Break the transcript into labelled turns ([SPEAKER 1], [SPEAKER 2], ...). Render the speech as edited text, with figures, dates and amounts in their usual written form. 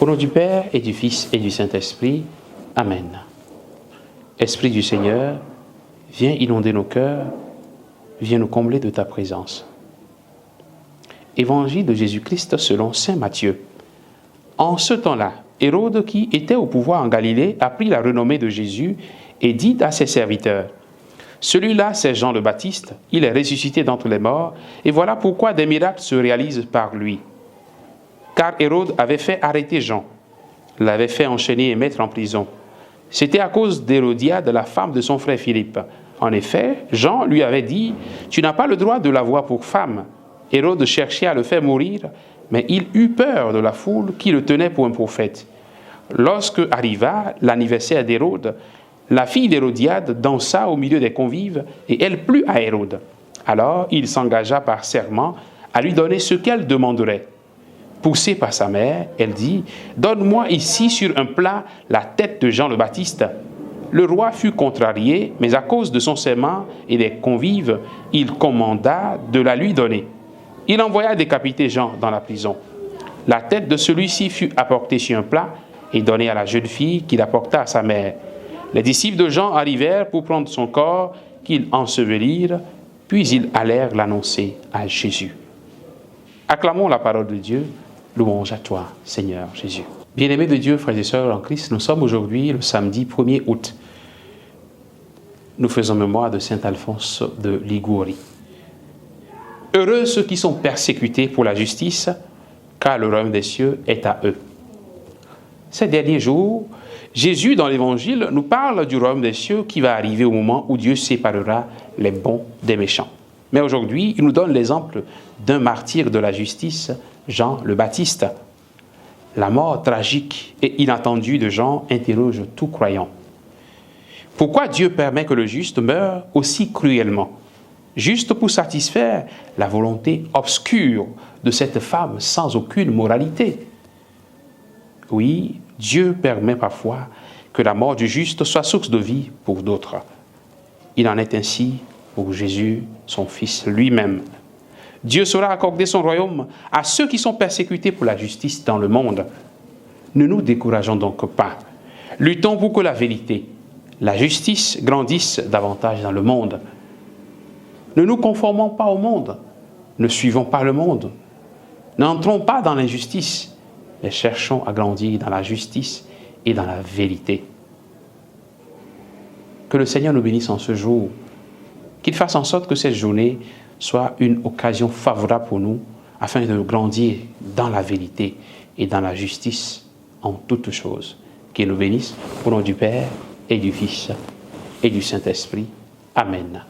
[SPEAKER 1] nom du Père et du Fils et du Saint-Esprit. Amen. Esprit du Seigneur, viens inonder nos cœurs, viens nous combler de ta présence. Évangile de Jésus-Christ selon saint Matthieu. En ce temps-là, Hérode, qui était au pouvoir en Galilée, apprit la renommée de Jésus et dit à ses serviteurs: celui-là, c'est Jean le Baptiste, il est ressuscité d'entre les morts, et voilà pourquoi des miracles se réalisent par lui. Car Hérode avait fait arrêter Jean, l'avait fait enchaîner et mettre en prison. C'était à cause d'Hérodiade, la femme de son frère Philippe. En effet, Jean lui avait dit: tu n'as pas le droit de l'avoir pour femme. Hérode cherchait à le faire mourir, mais il eut peur de la foule qui le tenait pour un prophète. Lorsque arriva l'anniversaire d'Hérode, la fille d'Hérodiade dansa au milieu des convives et elle plut à Hérode. Alors il s'engagea par serment à lui donner ce qu'elle demanderait. Poussée par sa mère, elle dit: donne-moi ici sur un plat la tête de Jean le Baptiste. Le roi fut contrarié, mais à cause de son serment et des convives, il commanda de la lui donner. Il envoya décapiter Jean dans la prison. La tête de celui-ci fut apportée sur un plat et donnée à la jeune fille qui l'apporta à sa mère. Les disciples de Jean arrivèrent pour prendre son corps, qu'ils ensevelirent, puis ils allèrent l'annoncer à Jésus. Acclamons la parole de Dieu. Louange à toi, Seigneur Jésus. Bien-aimés de Dieu, frères et sœurs en Christ, nous sommes aujourd'hui le samedi 1er août. Nous faisons mémoire de saint Alphonse de Liguori. Heureux ceux qui sont persécutés pour la justice, car le royaume des cieux est à eux. Ces derniers jours, Jésus, dans l'Évangile, nous parle du royaume des cieux qui va arriver au moment où Dieu séparera les bons des méchants. Mais aujourd'hui, il nous donne l'exemple d'un martyr de la justice, Jean le Baptiste. La mort tragique et inattendue de Jean interroge tout croyant. Pourquoi Dieu permet que le juste meure aussi cruellement? Juste pour satisfaire la volonté obscure de cette femme sans aucune moralité. Oui, Dieu permet parfois que la mort du juste soit source de vie pour d'autres. Il en est ainsi pour Jésus, son Fils lui-même. Dieu saura accorder son royaume à ceux qui sont persécutés pour la justice dans le monde. Ne nous décourageons donc pas. Luttons pour que la vérité, la justice grandissent davantage dans le monde. Ne nous conformons pas au monde. Ne suivons pas le monde. N'entrons pas dans l'injustice, mais cherchons à grandir dans la justice et dans la vérité. Que le Seigneur nous bénisse en ce jour, qu'il fasse en sorte que cette journée soit une occasion favorable pour nous, afin de grandir dans la vérité et dans la justice en toutes choses. Qu'il nous bénisse au nom du Père et du Fils et du Saint-Esprit. Amen.